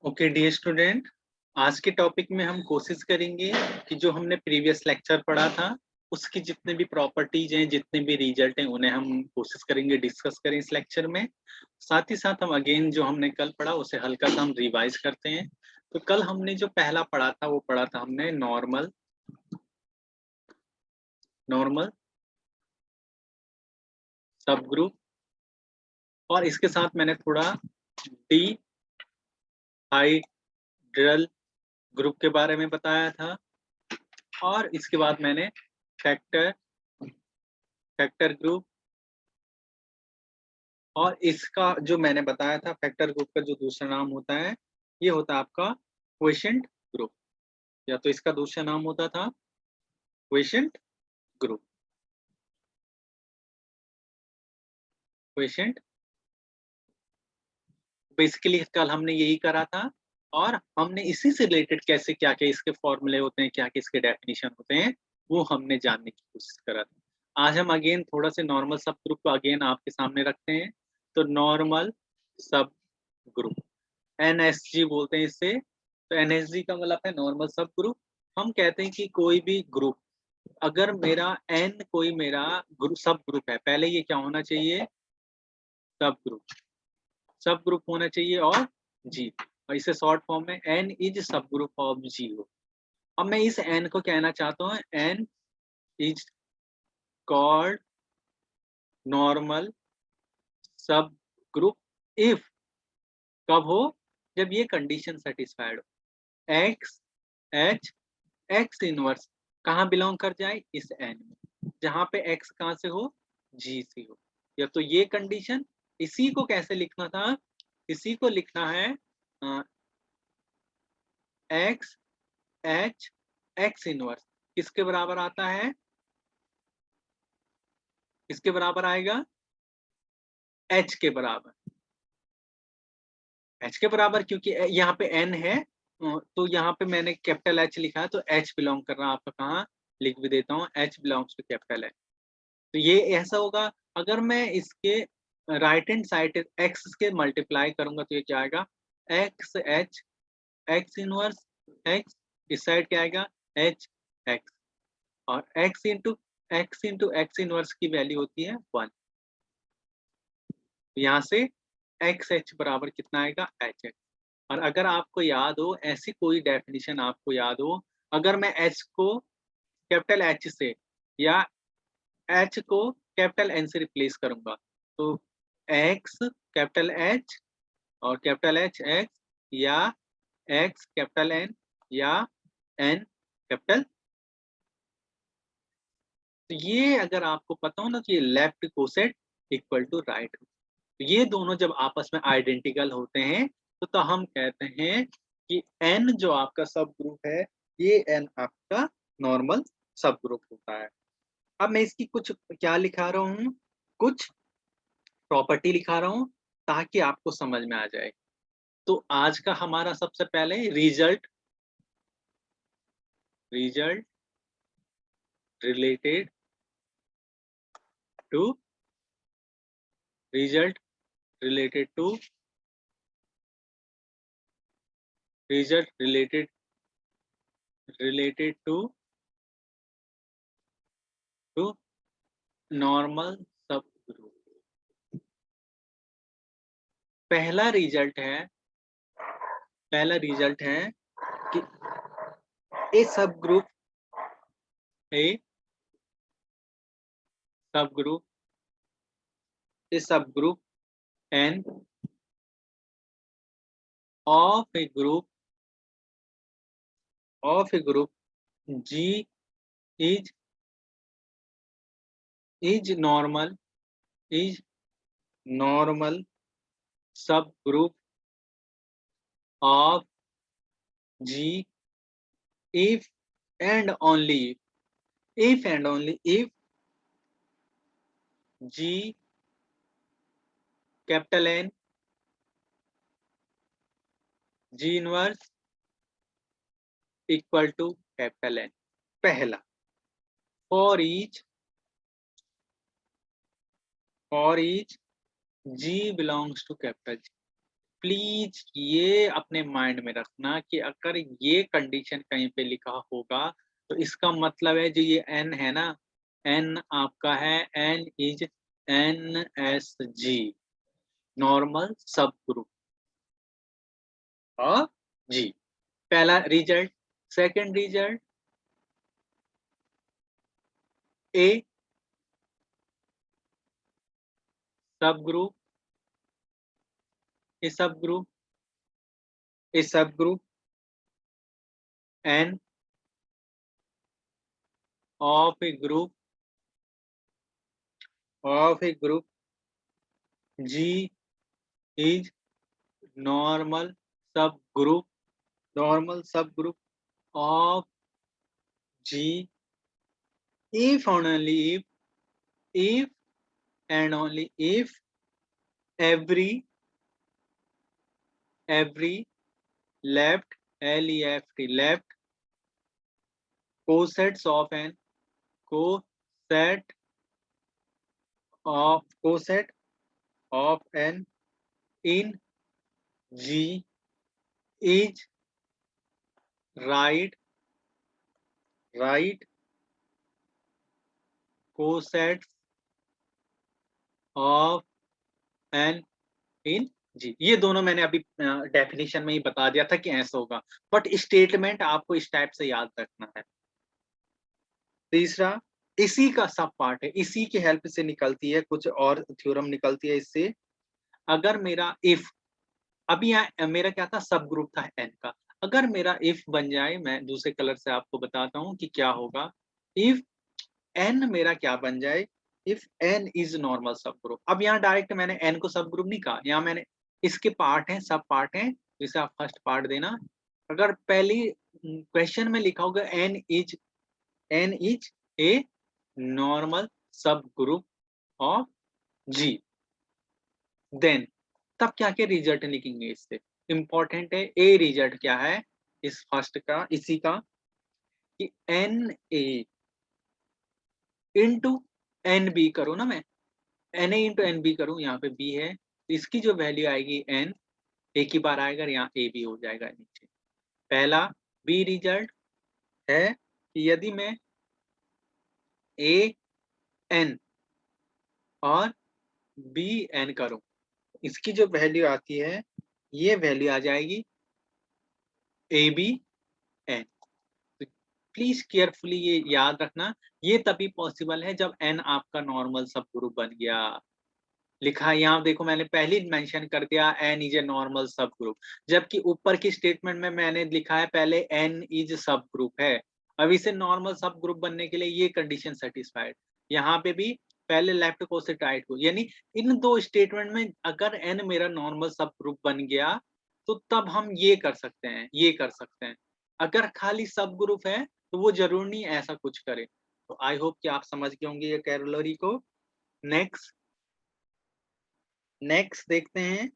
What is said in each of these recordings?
Okay dear student, आज के topic में हम कोशिश करेंगे कि जो हमने प्रीवियस लेक्चर पढ़ा था उसकी जितने भी प्रॉपर्टीज हैं, जितने भी रिजल्ट हैं, उन्हें हम कोशिश करेंगे डिस्कस करें इस लेक्चर में। साथ ही साथ हम अगेन जो हमने कल पढ़ा उसे हल्का सा हम रिवाइज करते हैं। तो कल हमने जो पहला पढ़ा था वो पढ़ा था हमने नॉर्मल नॉर्मल सब ग्रुप, और इसके साथ मैंने थोड़ा डी हाइड्रल ग्रुप के बारे में बताया था, और इसके बाद मैंने फैक्टर ग्रुप, और इसका जो मैंने बताया था फैक्टर ग्रुप का जो दूसरा नाम होता है ये होता है आपका क्वोशिएंट ग्रुप, या तो इसका दूसरा नाम होता था क्वोशिएंट ग्रुप। क्वोशिएंट बेसिकली कल हमने यही करा था, और हमने इसी से रिलेटेड कैसे क्या क्या इसके फॉर्मूले होते हैं, क्या क्या इसके डेफिनेशन होते हैं, वो हमने जानने की कोशिश करा था। आज हम अगेन थोड़ा से नॉर्मल सब ग्रुप को अगेन आपके सामने रखते हैं। तो नॉर्मल सब ग्रुप, एनएसजी बोलते हैं इससे। तो एनएसजी का मतलब है नॉर्मल सब ग्रुप। हम कहते हैं कि कोई भी ग्रुप, अगर मेरा एन कोई मेरा ग्रुप सब ग्रुप है, पहले ये क्या होना चाहिए, सब ग्रुप होना चाहिए, और जी, और इसे शॉर्ट फॉर्म में N is subgroup of जी हो। अब मैं इस एन को कहना चाहता हूँ एन इज कॉल्ड नॉर्मल सब ग्रुप इफ, कब हो, जब ये कंडीशन सेटिस्फाइड हो, एक्स एच एक्स इनवर्स कहाँ बिलोंग कर जाए, इस एन में, जहां पे एक्स कहां से हो, जी से हो। या तो ये कंडीशन, इसी को कैसे लिखना था, इसी को लिखना है एक्स एच एक्स इनवर्स किसके बराबर आता है, किसके बराबर आएगा, एच के बराबर। एच के बराबर क्योंकि यहाँ पे एन है, तो यहाँ पे मैंने कैपिटल एच लिखा है, तो एच बिलोंग कर रहा है आपका कहाँ, लिख भी देता हूँ, H belongs to capital H. तो ये ऐसा होगा, अगर मैं इसके राइट हैंड साइड एक्स के मल्टीप्लाई करूंगा तो ये क्या आएगा, X H X inverse X, इस साइड क्या आएगा, एच एक्स, और एक्स इंटू एक्स इनवर्स की वैल्यू होती है 1। यहाँ से एक्स एच बराबर कितना आएगा, एच एक्स। और अगर आपको याद हो, ऐसी कोई डेफिनेशन आपको याद हो, अगर मैं एच को कैपिटल एच से या एच को कैपिटल एन से रिप्लेस करूंगा, तो एक्स कैपिटल एच और कैपिटल एच एक्स, या एक्स कैपिटल एन या एन कैपिटल। तो ये अगर आपको पता हो ना, तो ये left coset equal to right, ये दोनों जब आपस में आइडेंटिकल होते हैं तो हम कहते हैं कि एन जो आपका सब ग्रुप है, ये एन आपका नॉर्मल सब ग्रुप होता है। अब मैं इसकी कुछ क्या लिखा रहा हूँ, कुछ प्रॉपर्टी लिखा रहा हूँ ताकि आपको समझ में आ जाए। तो आज का हमारा सबसे पहले result related to result related to result related to normal subgroup. पहला रिजल्ट है कि a subgroup a subgroup N of a group G is is normal is normal subgroup of G if and only if G capital N G inverse equal to capital N। पहला, for each G belongs to capital G। Please ये अपने mind में रखना कि अगर ये condition कहीं पे लिखा होगा तो इसका मतलब है जो ये एन है ना, एन आपका है, N is NSG, normal subgroup of जी। पहला result. Second result, A subgroup, a subgroup, a subgroup N of a group, of a group G is normal subgroup, normal subgroup of G if and only if and only if every left left cosets of an coset coset of an in G is right cosets of an इन जी। ये दोनों मैंने अभी definition में ही बता दिया था कि ऐसा होगा, बट स्टेटमेंट आपको इस टाइप से याद रखना है। तीसरा, इसी का सब पार्ट है, इसी की हेल्प से निकलती है, कुछ और थ्योरम निकलती है इससे। अगर मेरा इफ, अभी यहाँ मेरा क्या था, सब ग्रुप था एन का, अगर मेरा इफ बन जाए, मैं दूसरे कलर से आपको बताता हूँ कि क्या होगा। इफ एन मेरा क्या बन जाए, इफ एन इज नॉर्मल सब ग्रुप। अब यहाँ डायरेक्ट मैंने एन को सब ग्रुप नहीं कहा, यहाँ मैंने इसके पार्ट हैं, सब पार्ट हैं, जिसे आप फर्स्ट पार्ट देना। अगर पहली क्वेश्चन में लिखा होगा N is a normal subgroup of G, then तब क्या क्या रिजल्ट लिखेंगे इससे, इंपॉर्टेंट है। ए रिजल्ट क्या है इस फर्स्ट का, इसी का, कि N A into N B करूँ ना, मैं N A into N B करूँ, यहाँ पे बी है, तो इसकी जो वैल्यू आएगी एन, एक ही बार आएगा, यहाँ ए बी हो जाएगा नीचे। पहला बी रिजल्ट है कि यदि मैं ए एन और बी एन करूं, इसकी जो वैल्यू आती है, ये वैल्यू आ जाएगी A B N. Please carefully ये याद रखना, ये तभी पॉसिबल है जब एन आपका नॉर्मल सब ग्रुप बन गया। लिखा है यहाँ देखो, मैंने पहले ही मेंशन कर दिया एन इज ए नॉर्मल सब ग्रुप, जबकि ऊपर की स्टेटमेंट में मैंने लिखा है पहले एन इज सब ग्रुप है। अब इसे नॉर्मल सब ग्रुप बनने के लिए ये कंडीशन सेटिस्फाइड, यहाँ पे भी पहले लेफ्ट को से राइट को, यानी इन दो स्टेटमेंट में अगर एन मेरा नॉर्मल सब ग्रुप बन गया तो तब हम ये कर सकते हैं, ये कर सकते हैं। अगर खाली सब ग्रुप है तो वो जरूर नहीं ऐसा कुछ करे। तो आई होप कि आप समझ गए होंगे ये कैरोलरी को। नेक्स्ट नेक्स्ट देखते हैं,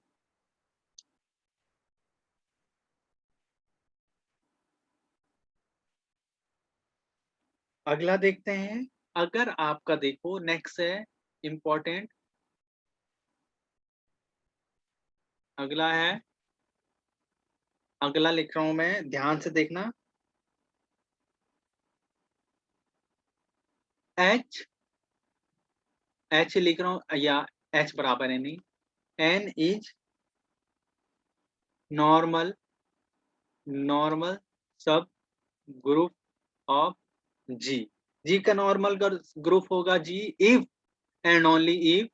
अगला देखते हैं। अगर आपका देखो नेक्स्ट है इंपॉर्टेंट, अगला है, अगला लिख रहा हूं मैं, ध्यान से देखना। एच, एच लिख रहा हूं, या एच बराबर है नहीं, N is normal, normal subgroup of G. G का नॉर्मल ग्रुप होगा G if and only if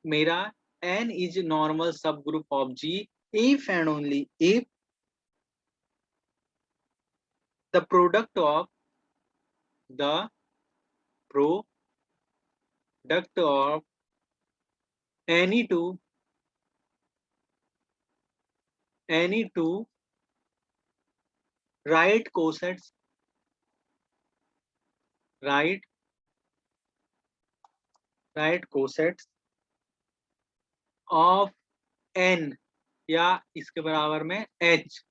मेरा N is normal subgroup of G, if and only if the product of the product of any two right cosets, right cosets of n, या इसके बराबर में h,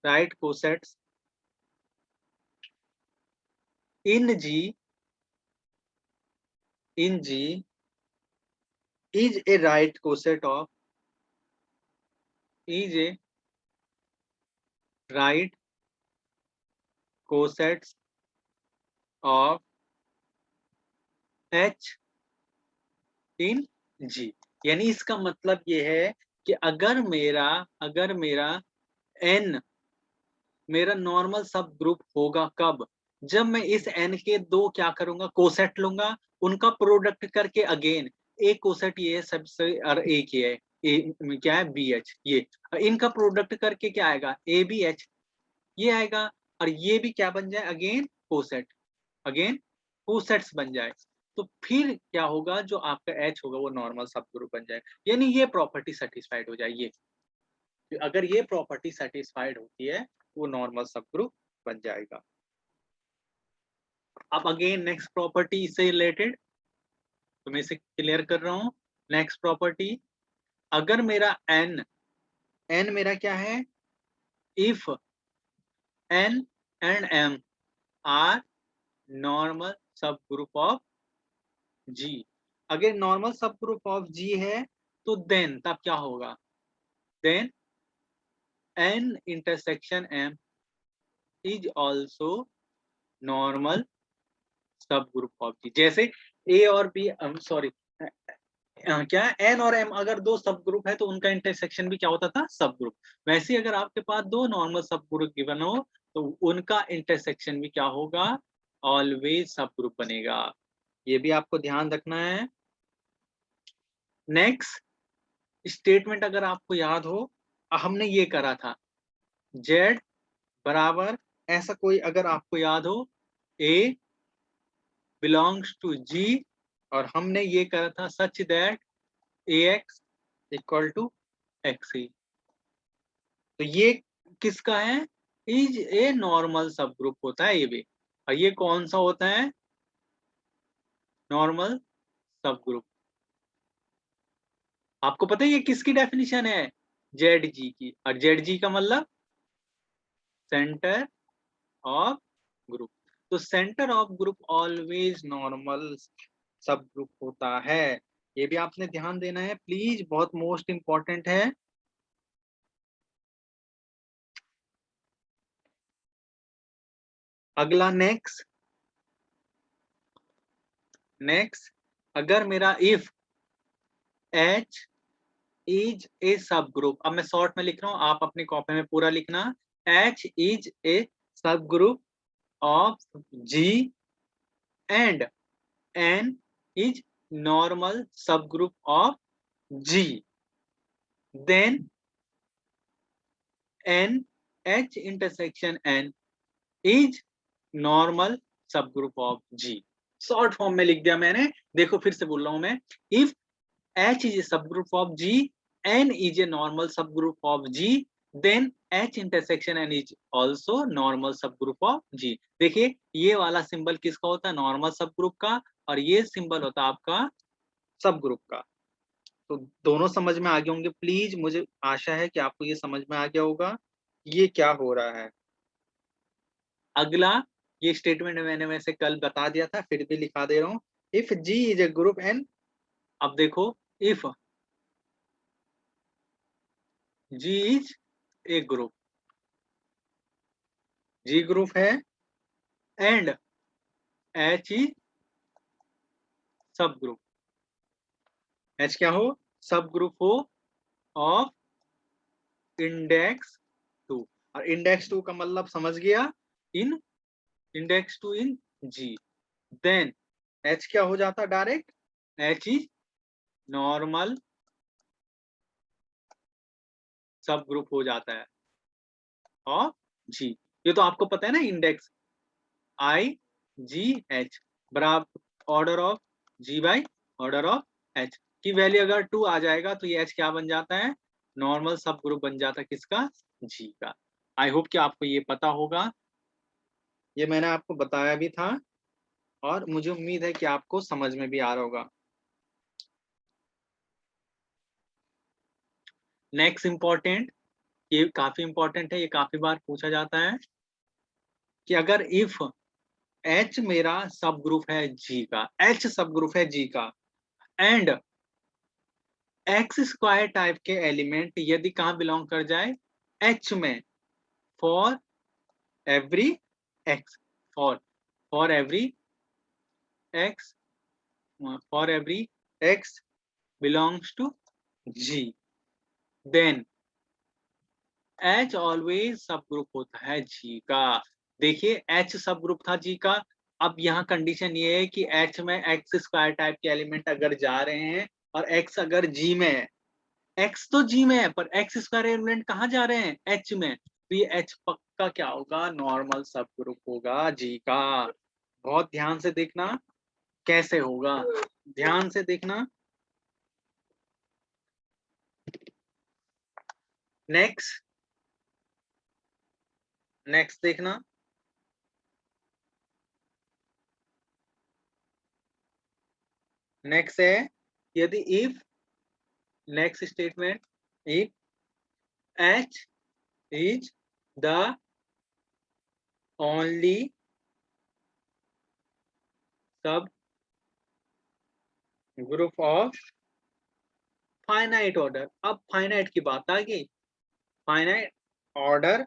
right cosets in G is a right coset of is a right cosets of H in G. यानी इसका मतलब ये है कि अगर मेरा एन मेरा नॉर्मल सब ग्रुप होगा कब, जब मैं इस एन के दो क्या करूंगा, कोसेट लूंगा, उनका प्रोडक्ट करके अगेन एक कोसेट ये है सबसे और एक ये है ए क्या है बी एच, ये इनका प्रोडक्ट करके क्या आएगा ए बी एच ये आएगा, और ये भी क्या बन जाए अगेन कोसेट, अगेन कोसेट्स बन जाए, तो फिर क्या होगा जो आपका एच होगा वो नॉर्मल सब ग्रुप बन जाए। यानी ये प्रॉपर्टी सेटिस्फाइड हो जाए, ये अगर ये प्रॉपर्टी सेटिस्फाइड होती है वो नॉर्मल सब ग्रुप बन जाएगा। अब अगेन नेक्स्ट प्रॉपर्टी इससे रिलेटेड, तो मैं इसे क्लियर कर रहा हूं। नेक्स्ट प्रॉपर्टी, अगर मेरा एन मेरा क्या है, if N and M are normal subgroup of G, अगर नॉर्मल सब ग्रुप ऑफ जी है तो देन तब क्या होगा, then N intersection M is also normal subgroup of G. जैसे ए और बी सॉरी क्या एन और एम अगर दो सब ग्रुप है तो उनका इंटरसेक्शन भी क्या होता था सब ग्रुप, वैसे ही अगर आपके पास दो नॉर्मल सब ग्रुप गिवन हो तो उनका इंटरसेक्शन भी क्या होगा, ऑलवेज सब ग्रुप बनेगा। ये भी आपको ध्यान रखना है। नेक्स्ट स्टेटमेंट अगर आपको याद हो, हमने ये करा था जेड बराबर ऐसा कोई अगर आपको याद हो ए बिलोंग्स टू जी, और हमने ये करा था such that a X equal to X E, तो ये किसका है, is a normal subgroup होता है ये भी, और ये कौन सा होता है नॉर्मल सब ग्रुप। आपको पता है ये किसकी डेफिनेशन है, जेड जी की, और जेड जी का मतलब सेंटर ऑफ ग्रुप, तो centre of group always normal subgroup होता है। ये भी आपने ध्यान देना है प्लीज, बहुत मोस्ट इंपॉर्टेंट है। अगला नेक्स्ट अगर मेरा इफ एच इज ए सब ग्रुप, अब मैं शॉर्ट में लिख रहा हूं, आप अपनी कॉपी में पूरा लिखना, H is a subgroup of G and N is normal subgroup of G, then N H intersection N is normal subgroup of G. Short form में लिख दिया मैंने, देखो फिर से बोल रहा हूं मैं, if H is a subgroup of G, N is a normal subgroup of G, then H intersection N is also normal subgroup of G। देखिए ये वाला सिंबल किसका होता है, नॉर्मल सबग्रुप का, और ये सिंबल होता है आपका सबग्रुप का। तो दोनों समझ में आ गए होंगे प्लीज, मुझे आशा है कि आपको ये समझ में आ गया होगा ये क्या हो रहा है। अगला ये स्टेटमेंट मैंने वैसे कल बता दिया था, फिर भी लिखा दे रहा हूं, if G is a group N, अब देखो if G is a group, G group है and H E subgroup, H क्या हो सब ग्रुप हो ऑफ इंडेक्स टू, और इंडेक्स टू का मतलब समझ गया, in index two in G, then H क्या हो जाता direct, H is normal subgroup हो जाता है ऑफ जी। ये तो आपको पता है ना, इंडेक्स आई जी एच बराबर order of G by order of H की वैल्यू अगर 2 आ जाएगा तो ये एच क्या बन जाता है, नॉर्मल सब ग्रुप बन जाता है किसका, जी का। आई होप कि आपको ये पता होगा, ये मैंने आपको बताया भी था, और मुझे उम्मीद है कि आपको समझ में भी आ रहा होगा। नेक्स्ट इंपॉर्टेंट, ये काफी इंपॉर्टेंट है, ये काफी बार पूछा जाता है कि अगर इफ एच मेरा सब ग्रुप है जी का, एच सब ग्रुप है जी का, एंड एक्स स्क्वायर टाइप के एलिमेंट यदि कहाँ बिलोंग कर जाए, एच में, for every X, for every X, for every X belongs to G, then H always subgroup होता है जी का। देखिए एच सब ग्रुप था जी का। अब यहाँ कंडीशन ये है कि एच में एक्स स्क्वायर टाइप के एलिमेंट अगर जा रहे हैं और एक्स अगर जी में है, एक्स तो जी में है पर एक्स स्क्वायर एलिमेंट कहाँ जा रहे हैं, एच में, तो ये एच पक्का क्या होगा, नॉर्मल सब ग्रुप होगा जी का। बहुत ध्यान से देखना कैसे होगा, ध्यान से देखना। नेक्स्ट, नेक्स्ट देखना, नेक्स्ट है यदि if, next statement, if H is the only subgroup of finite order. अब फाइनाइट की बात आ गई, finite order,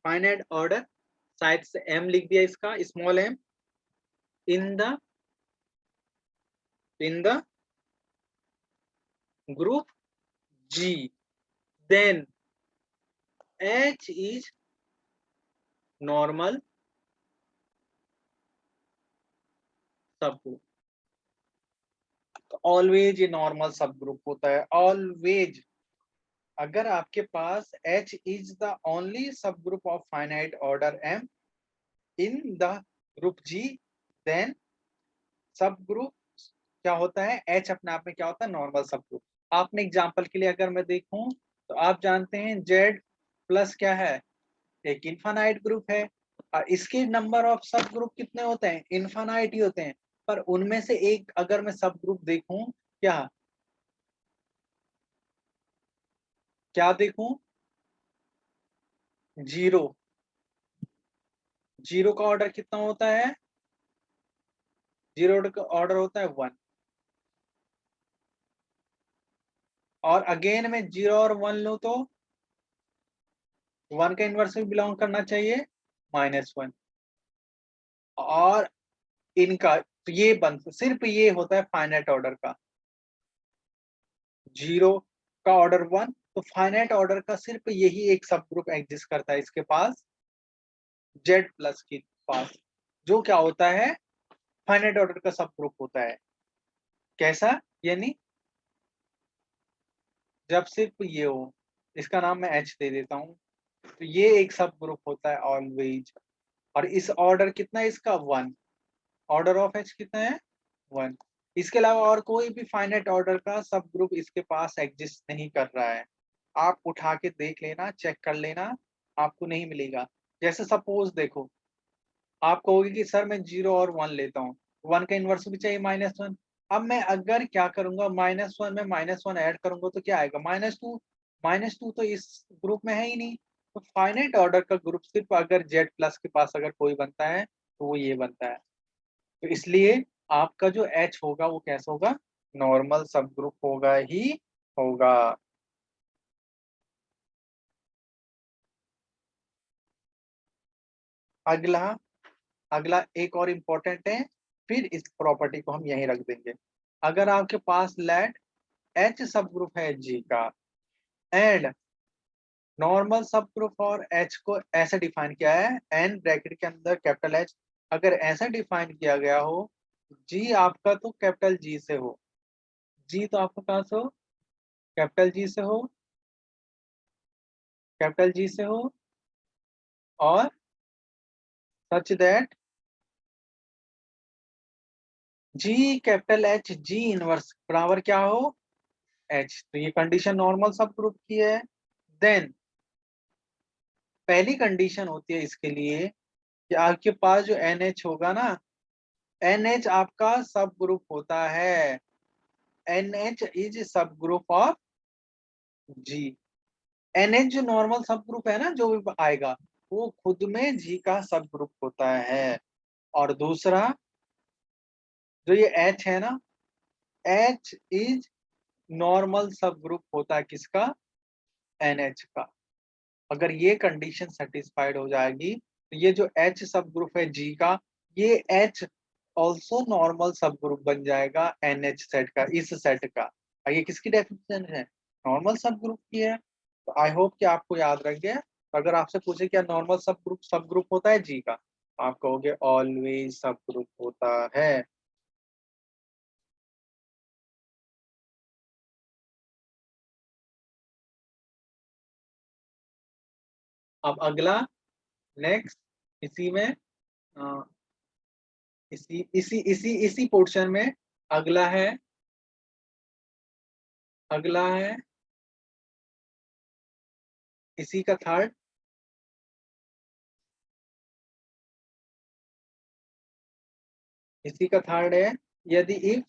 finite order side से एम लिख दिया इसका, small M, in the group G, then H is normal subgroup. Always ये नॉर्मल सब ग्रुप होता है, ऑलवेज। अगर आपके पास H is the only subgroup of finite order M in the group G, then सब group क्या होता है, H अपने आप में क्या होता है, नॉर्मल सब ग्रुप। आपने एग्जांपल के लिए अगर मैं देखूं तो आप जानते हैं Z प्लस क्या है, एक इनफाइनाइट ग्रुप है, और इसके नंबर ऑफ सब ग्रुप कितने होते हैं, इनफाइनाइट ही होते हैं। पर उनमें से एक अगर मैं सब ग्रुप देखूं, क्या क्या देखूं, जीरो, जीरो का ऑर्डर कितना होता है, जीरो का ऑर्डर होता है 1, और अगेन में जीरो और 1 लो तो 1 का इनवर्स में बिलोंग करना चाहिए -1, और इनका तो ये बन, सिर्फ ये होता है फाइनाइट ऑर्डर का, जीरो का ऑर्डर 1, तो फाइनाइट ऑर्डर का सिर्फ यही एक सब ग्रुप एग्जिस्ट करता है इसके पास, जेड प्लस के पास, जो क्या होता है, फाइनाइट ऑर्डर का सब ग्रुप होता है। कैसा, यानी जब सिर्फ ये हो, इसका नाम मैं एच दे देता हूं, तो ये एक सब ग्रुप होता है ऑलवेज। और इस ऑर्डर कितना है इसका, 1, ऑर्डर ऑफ एच कितना है, 1। इसके अलावा और कोई भी फाइनाइट ऑर्डर का सब ग्रुप इसके पास एग्जिस्ट नहीं कर रहा है। आप उठा के देख लेना, चेक कर लेना, आपको नहीं मिलेगा। जैसे सपोज देखो, आप कहोगे कि सर मैं 0 और 1 लेता हूँ, 1 का इनवर्स भी चाहिए -1। अब मैं अगर क्या करूंगा, -1 में -1 ऐड करूंगा तो क्या आएगा, -2, -2 तो इस ग्रुप में है ही नहीं। तो फाइनाइट ऑर्डर का ग्रुप सिर्फ अगर जेड प्लस के पास अगर कोई बनता है तो वो ये बनता है। तो इसलिए आपका जो एच होगा वो कैसा होगा, नॉर्मल सब ग्रुप होगा ही होगा। अगला, अगला एक और इम्पोर्टेंट है, फिर इस प्रॉपर्टी को हम यहीं रख देंगे। अगर आपके पास लेट एच सब ग्रुप है जी का, एंड नॉर्मल सब ग्रुप और एच को ऐसे डिफाइन किया है, एन ब्रैकेट के अंदर कैपिटल एच, अगर ऐसा डिफाइन किया गया हो, जी आपका तो कैपिटल जी से हो, जी तो आपका कहाँ से हो, कैपिटल जी से हो, कैपिटल जी से हो, और such that G capital H G inverse बराबर क्या हो, एच। तो ये कंडीशन नॉर्मल सब ग्रुप की है। देन पहली कंडीशन होती है इसके लिए कि आपके पास जो एन एच होगा ना, एन एच आपका सब ग्रुप होता है, N H is subgroup of G. N H जो नॉर्मल सब ग्रुप है ना, जो भी आएगा वो खुद में जी का सब ग्रुप होता है। और दूसरा जो ये एच है ना, H is normal subgroup होता है किसका, NH का। अगर ये कंडीशन सेटिस्फाइड हो जाएगी तो ये जो H सब ग्रुप है G का, ये H ऑल्सो नॉर्मल सब ग्रुप बन जाएगा NH सेट का, इस सेट का। और ये किसकी डेफिनेशन है, नॉर्मल सब ग्रुप की है। तो आई होप कि आपको याद रख गया। अगर आपसे पूछे क्या नॉर्मल सब ग्रुप होता है G का, आप कहोगे ऑलवेज सब ग्रुप होता है। अब अगला, नेक्स्ट, इसी में अ, इसी इसी इसी इसी पोर्शन में अगला है, अगला है इसी का थर्ड, इसी का थर्ड है, यदि if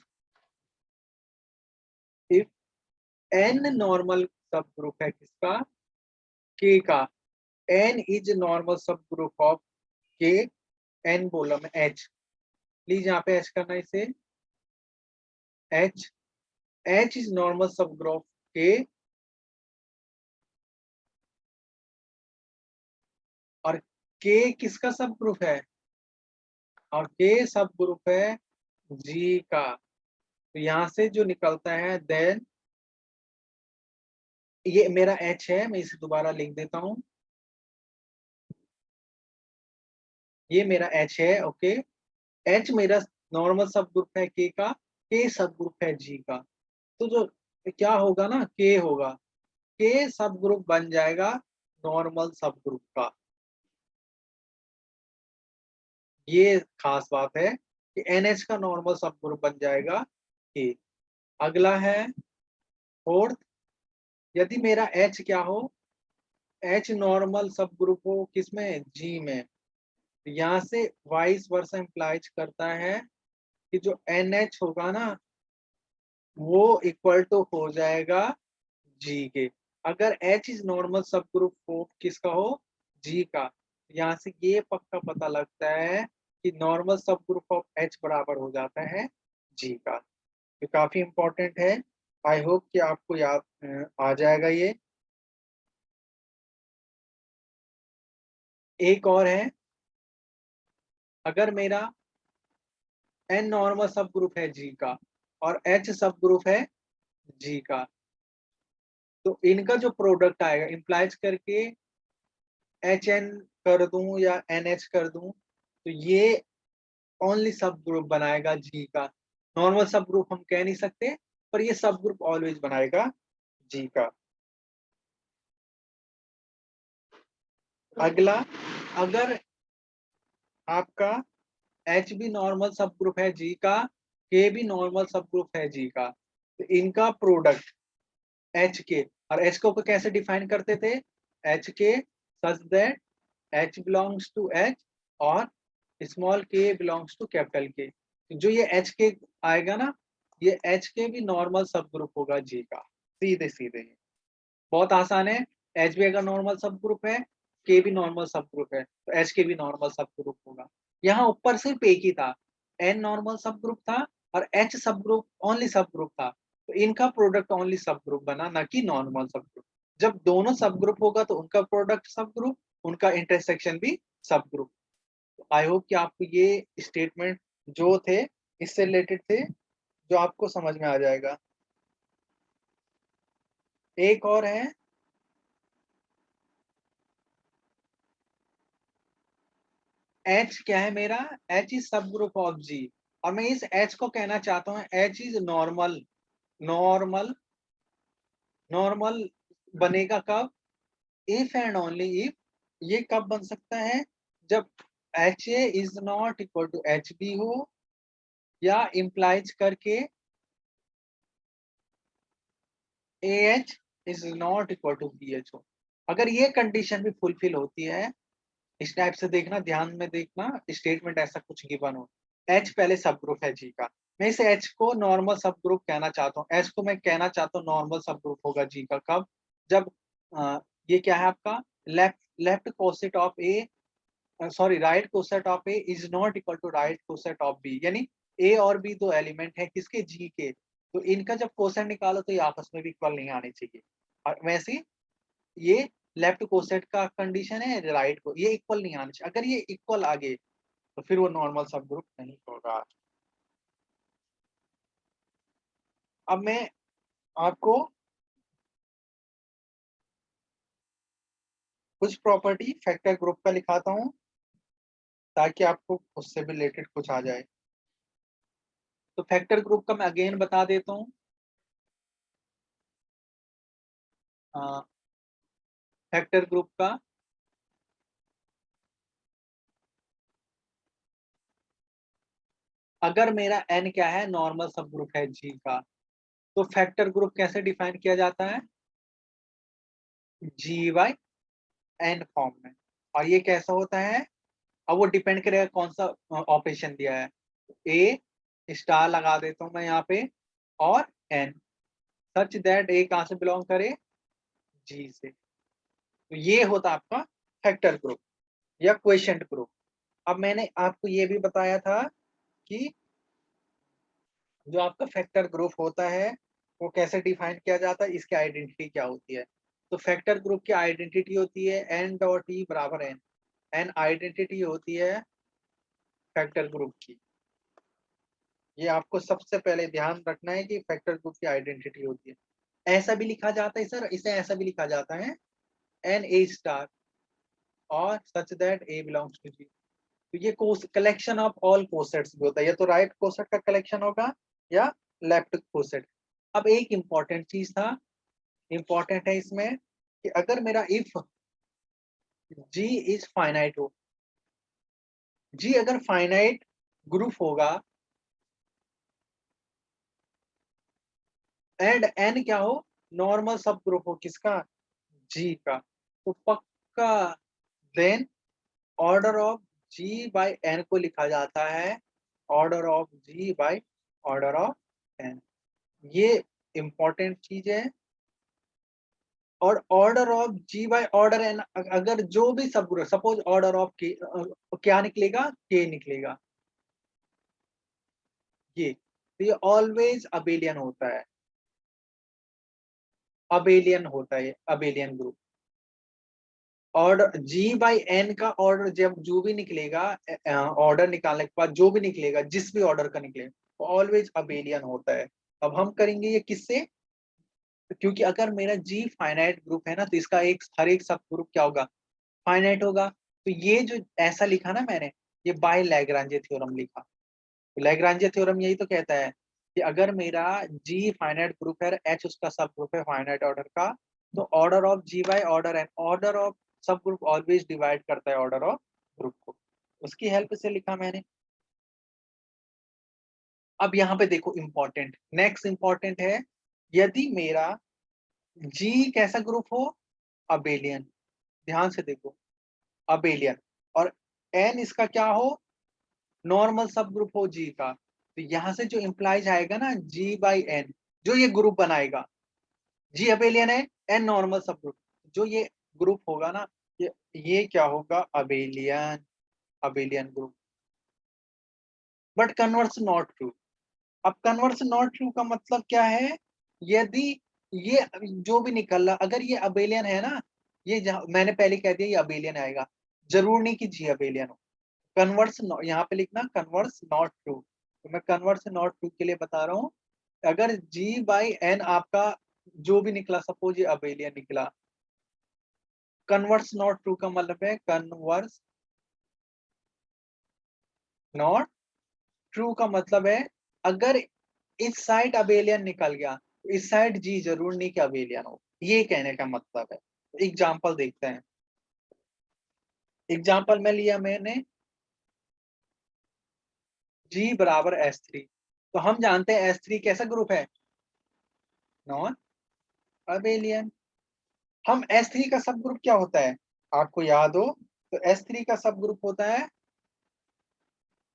n normal subgroup है किसका, k का, n is normal subgroup of k, n बोला मैं h, प्लीज यहाँ पे h करना इसे, h इज नॉर्मल सब ग्रुप k, और k किसका सब ग्रुप है, और k सब ग्रुप है g का। तो यहाँ से जो निकलता है देन, ये मेरा h है, मैं इसे दोबारा लिख देता हूँ, ये मेरा h है, ओके। H मेरा नॉर्मल सब ग्रुप है K का, K सब ग्रुप है G का। तो जो क्या होगा ना, K होगा, K सब ग्रुप बन जाएगा नॉर्मल सब ग्रुप का। ये खास बात है कि NH का नॉर्मल सब ग्रुप बन जाएगा K। अगला है फोर्थ, यदि मेरा H क्या हो, H नॉर्मल सब ग्रुप हो किसमें, G में, तो यहाँ से वाइस वर्सा इंप्लाइज करता है कि जो NH होगा ना, वो इक्वल टू हो जाएगा G के। अगर H is normal subgroup हो किसका हो, G का, यहाँ से ये पक्का पता लगता है कि normal subgroup of H बराबर हो जाता है G का। ये काफी इंपॉर्टेंट है, आई होप कि आपको याद आ जाएगा ये। एक और है, अगर मेरा N नॉर्मल सब ग्रुप है G का और H सब ग्रुप है G का, तो इनका जो प्रोडक्ट आएगा इंप्लाइज करके HN कर दूं या NH कर दूं, तो ये ओनली सब ग्रुप बनाएगा G का। नॉर्मल सब ग्रुप हम कह नहीं सकते, पर ये सब ग्रुप ऑलवेज बनाएगा G का। अगला, अगर आपका H भी नॉर्मल सब ग्रुप है G का, K भी नॉर्मल सब ग्रुप है G का, तो इनका प्रोडक्ट H के, और H को कैसे डिफाइन करते थे, H के such that H belongs to H और small k belongs to capital K। जो ये H के आएगा ना, ये H के भी नॉर्मल सब ग्रुप होगा G का, सीधे सीधे ही। बहुत आसान है, H भी अगर नॉर्मल सब ग्रुप है, K भी नॉर्मल सब ग्रुप है, तो H के भी नॉर्मल सब ग्रुप होगा। यहाँ ऊपर सिर्फ एक ही था, N नॉर्मल सब ग्रुप था और H सब ग्रुप ओनली सब ग्रुप था, तो इनका प्रोडक्ट ओनली सब ग्रुप बना, ना कि नॉर्मल सब ग्रुप। जब दोनों सब ग्रुप होगा तो उनका प्रोडक्ट सब ग्रुप, उनका इंटरसेक्शन भी सब ग्रुप। आई होप कि आपको ये स्टेटमेंट जो थे इससे रिलेटेड थे, जो आपको समझ में आ जाएगा। एक और है, H क्या है मेरा, H is subgroup of G, और मैं इस H को कहना चाहता हूँ H is normal, normal, normal बनेगा कब, इफ एंड ओनली इफ, ये कब बन सकता है, जब HA is not equal to HB हो, या इंप्लाइज करके AH is not equal to BH हो। अगर ये कंडीशन भी फुलफिल होती है, इस टाइप से देखना, ध्यान में देखना, स्टेटमेंट ऐसा कुछ गिवन हो, H पहले सब ग्रुप है G का, मैं इस H को नॉर्मल सब ग्रुप कहना चाहता हूँ, H को मैं कहना चाहता हूँ नॉर्मल सब ग्रुप होगा G का कब, जब ये क्या है आपका, left left coset of A, sorry right coset of A is not equal to right coset of B, यानी ए और बी दो एलिमेंट है किसके, G के, तो इनका जब कोसेट निकालो तो ये आपस में भी इक्वल नहीं आने चाहिए। और वैसे ये लेफ्ट कोसेट का कंडीशन है, राइट को ये इक्वल नहीं आना चाहिए। अगर ये इक्वल आ गए तो फिर वो नॉर्मल सब ग्रुप नहीं होगा। अब मैं आपको कुछ प्रॉपर्टी फैक्टर ग्रुप का लिखाता हूँ ताकि आपको उससे भी रिलेटेड कुछ आ जाए। तो फैक्टर ग्रुप का मैं अगेन बता देता हूँ। फैक्टर ग्रुप का अगर मेरा n क्या है, नॉर्मल सब ग्रुप है g का, तो फैक्टर ग्रुप कैसे डिफाइन किया जाता है, g बाई n फॉर्म में। और ये कैसा होता है, अब वो डिपेंड करेगा कौन सा ऑपरेशन दिया है। a स्टार लगा देता हूं मैं यहाँ पे, और n सच दैट a कहां से बिलोंग करे, g से। तो ये होता है आपका फैक्टर ग्रुप या क्वेशंट ग्रुप। अब मैंने आपको ये भी बताया था कि जो आपका फैक्टर ग्रुप होता है वो कैसे डिफाइन किया जाता है, इसकी आइडेंटिटी क्या होती है। तो फैक्टर ग्रुप की आइडेंटिटी होती है n डॉट ई बराबर n। n आइडेंटिटी होती है फैक्टर ग्रुप की। ये आपको सबसे पहले ध्यान रखना है कि फैक्टर ग्रुप की आइडेंटिटी होती है। ऐसा भी लिखा जाता है सर, इसे ऐसा भी लिखा जाता है n a स्टार और such that a belongs to g। तो ये कलेक्शन ऑफ ऑल कोसेट्स भी होता है, या तो राइट कोसेट का कलेक्शन होगा या लेफ्ट कोसेट। अब एक इंपॉर्टेंट चीज था, इंपॉर्टेंट है इसमें कि अगर मेरा इफ g इज फाइनाइट हो, g अगर फाइनाइट ग्रुप होगा एंड n क्या हो, नॉर्मल सब ग्रुप हो किसका, g का, तो पक्का then order of g by n को लिखा जाता है order of g by order of n। ये इंपॉर्टेंट चीज है। और order of G by order N, अगर जो भी सब ग्रुप, सपोज ऑर्डर ऑफ के क्या निकलेगा, के निकलेगा, ये तो ये ऑलवेज अबेलियन होता है, अबेलियन होता है, abelian group. Order G by N का ऑर्डर जब जो भी निकलेगा, ऑर्डर निकालने के बाद जो भी निकलेगा, जिस भी ऑर्डर का निकलेगा, वो ऑलवेज अबेलियन होता है। अब हम करेंगे ये किससे, क्योंकि अगर मेरा जी फाइनाइट ग्रुप है ना, तो इसका एक हर एक सब ग्रुप क्या होगा, फाइनाइट होगा। तो ये जो ऐसा लिखा ना मैंने, ये बाय लैग्रांजे थ्योरम लिखा। तो लैग्रांजे थ्योरम यही तो कहता है कि अगर मेरा जी फाइनाइट ग्रुप है, एच उसका सब ग्रुप है फाइनाइट ऑर्डर का, तो order of G by order N, order of subgroup always divide करता है ऑर्डर ऑफ ग्रुप को। उसकी हेल्प से लिखा मैंने। अब यहाँ पे देखो इंपॉर्टेंट, नेक्स्ट इंपॉर्टेंट है, यदि मेरा जी कैसा ग्रुप हो, अबेलियन, ध्यान से देखो, अबेलियन, और एन इसका क्या हो, नॉर्मल सब ग्रुप हो जी का, तो यहां से जो इंप्लाइज आएगा ना जी बाई एन, जो ये ग्रुप बनाएगा, जी अबेलियन है, एन नॉर्मल सब ग्रुप, जो ये ग्रुप होगा ना, ये क्या होगा, abelian, abelian group. But converse not true. अब कन्वर्स नॉट ट्रू का मतलब क्या है, यदि ये जो भी निकल रहा, अगर ये अबेलियन है ना, ये मैंने पहले कह दिया ये अबेलियन आएगा, जरूर नहीं कि जी अबेलियन हो। कन्वर्स यहाँ पे लिखना कन्वर्स नॉट ट्रू, तो मैं कन्वर्स नॉट ट्रू के लिए बता रहा हूँ। अगर जी बाई एन आपका जो भी निकला, सपोज ये अबेलियन निकला, कन्वर्स नॉट ट्रू का मतलब है कन्वर्स नॉट ट्रू का मतलब है अगर इस साइड अबेलियन निकल गया तो इस साइड जी जरूर नहीं कि अबेलियन हो, ये कहने का मतलब है। एग्जाम्पल देखते हैं। एग्जाम्पल में लिया मैंने जी बराबर S3, तो हम जानते हैं S3 कैसा ग्रुप है, नॉन अबेलियन। हम S3 का सब ग्रुप क्या होता है, आपको याद हो तो S3 का सब ग्रुप होता है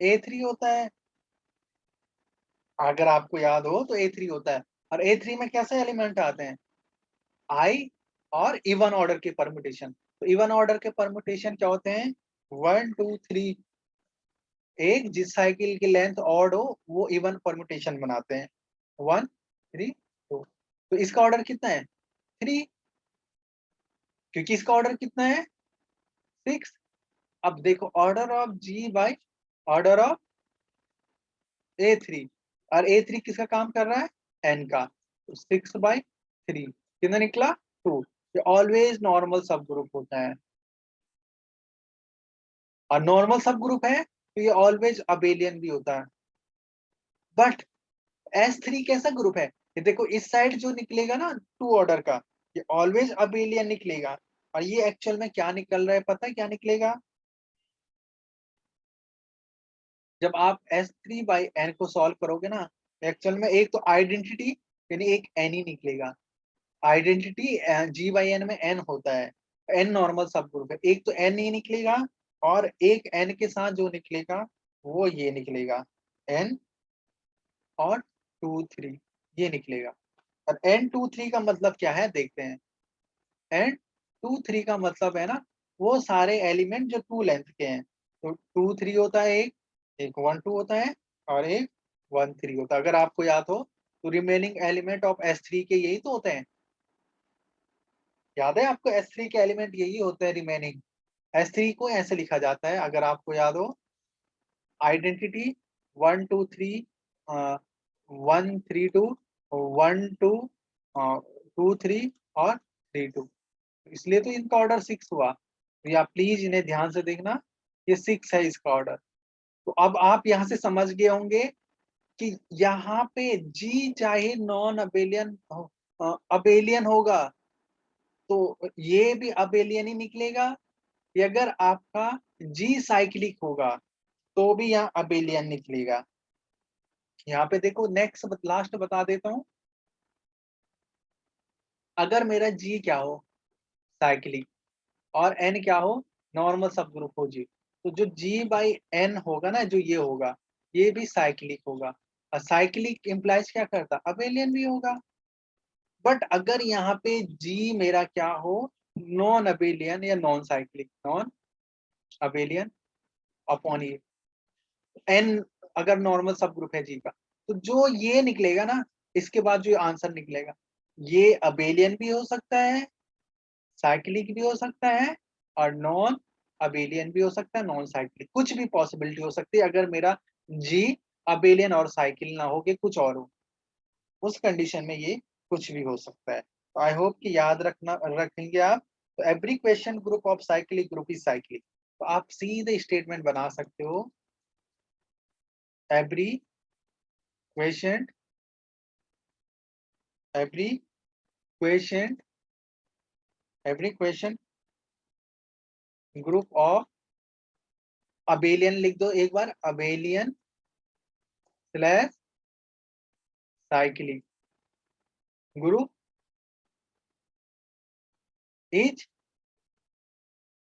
A3 होता है। अगर आपको याद हो तो A3 होता है, और A3 में कैसे एलिमेंट आते हैं, आई और इवन ऑर्डर के परमुटेशन। तो इवन ऑर्डर के परमुटेशन क्या होते हैं, 1 2 3, एक जिस साइकिल की लेंथ ऑड हो वो इवन परमुटेशन बनाते हैं, 1 3 2। तो इसका ऑर्डर कितना है 3, क्योंकि इसका ऑर्डर कितना है 6। अब देखो order of G by order of A3, और A3 किसका काम कर रहा है n का, तो 6/3 कितना निकला 2। ये ऑलवेज नॉर्मल सब ग्रुप होता है, और नॉर्मल सब ग्रुप है तो ये ऑलवेज अबेलियन भी होता है। बट S3 कैसा ग्रुप है, ये देखो इस साइड जो निकलेगा ना 2 ऑर्डर का, ये ऑलवेज अबेलियन निकलेगा। और ये एक्चुअल में क्या निकल रहा है, पता है क्या निकलेगा, जब आप S3/n को सॉल्व करोगे ना, एक्चुअल में एक तो आइडेंटिटी यानी एक n ही निकलेगा। आइडेंटिटी G/n में n होता है, n नॉर्मल सब ग्रुप है, एक तो n ही निकलेगा, और एक n के साथ जो निकलेगा वो ये निकलेगा n और 2 3 ये निकलेगा। और n 2 3 का मतलब क्या है देखते हैं। n 2 3 का मतलब है ना वो सारे एलिमेंट जो 2 लेंथ के हैं, तो 2 3 होता है, एक 1 2 होता है, और एक 1 3 होता है। अगर आपको याद हो तो रिमेनिंग एलिमेंट ऑफ S3 के यही तो होते हैं, याद है आपको S3 के एलिमेंट यही होते हैं रिमेनिंग। S3 को ऐसे लिखा जाता है अगर आपको याद हो, आइडेंटिटी 1 2 3 1 3 2 1 2 2 3 और 3 2, इसलिए तो इनका ऑर्डर 6 हुआ। तो या प्लीज इन्हें ध्यान से देखना, ये 6 है इसका ऑर्डर। तो अब आप यहाँ से समझ गए होंगे कि यहाँ पे जी चाहे नॉन अबेलियन अबेलियन होगा तो ये भी अबेलियन ही निकलेगा, कि अगर आपका जी साइक्लिक होगा तो भी यहाँ अबेलियन निकलेगा। यहाँ पे देखो नेक्स्ट लास्ट बता देता हूं, अगर मेरा जी क्या हो साइक्लिक और एन क्या हो नॉर्मल सब ग्रुप हो जी, तो जो G/n होगा ना, जो ये होगा ये भी साइक्लिक होगा, और साइक्लिक इंप्लाइज क्या करता अबेलियन भी होगा। बट अगर यहाँ पे जी मेरा क्या हो नॉन अबेलियन या non cyclic, non abelian upon ये एन, अगर नॉर्मल सब ग्रुप है जी का, तो जो ये निकलेगा ना इसके बाद जो आंसर निकलेगा ये अबेलियन भी हो सकता है, साइक्लिक भी हो सकता है, और नॉन अबेलियन भी हो सकता है, नॉन साइक्लिक, कुछ भी पॉसिबिलिटी हो सकती है अगर मेरा जी अबेलियन और साइकिल ना हो के कुछ और हो, उस कंडीशन में ये कुछ भी हो सकता है। तो आई होप कि याद रखेंगे आप। तो every question group of cyclic group is cyclic, तो आप सीधे स्टेटमेंट बना सकते हो, every question every question every question group of abelian, लिख दो एक बार, abelian slash cyclic group is,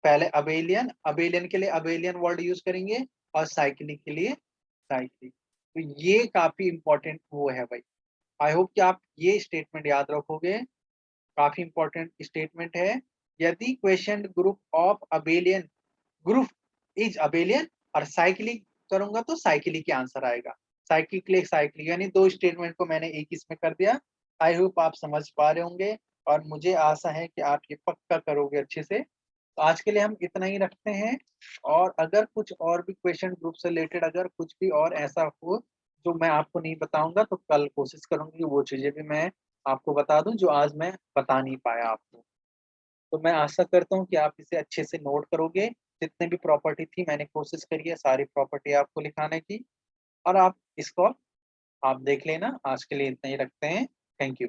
पहले अबेलियन, अबेलियन के लिए अबेलियन वर्ड यूज करेंगे, और साइक्लिक के लिए साइक्लिक। तो ये काफी इंपॉर्टेंट वो है भाई, आई होप कि आप ये स्टेटमेंट याद रखोगे, काफी इंपॉर्टेंट स्टेटमेंट है। यदि question group of abelian group is abelian और साइक्लिक करूंगा तो साइक्लिक के आंसर आएगा, साइक्लिक के लिए साइक्लिक, यानी दो स्टेटमेंट को मैंने एक इसमें कर दिया। आई होप आप समझ पा रहे होंगे, और मुझे आशा है कि आप ये पक्का करोगे अच्छे से। तो आज के लिए हम इतना ही रखते हैं, और अगर कुछ और भी क्वेश्चन ग्रुप से रिलेटेड अगर कुछ भी और ऐसा हो जो मैं आपको नहीं बताऊंगा, तो कल कोशिश करूंगी कि वो चीजें भी मैं आपको बता दूं जो आज मैं बता नहीं पाया आपको। तो मैं आशा करता हूँ कि आप इसे अच्छे से नोट करोगे, जितने भी प्रॉपर्टी थी मैंने कोशिश करी है सारी प्रॉपर्टी आपको लिखाने की, और आप इसको आप देख लेना। आज के लिए इतना ही रखते हैं, थैंक यू।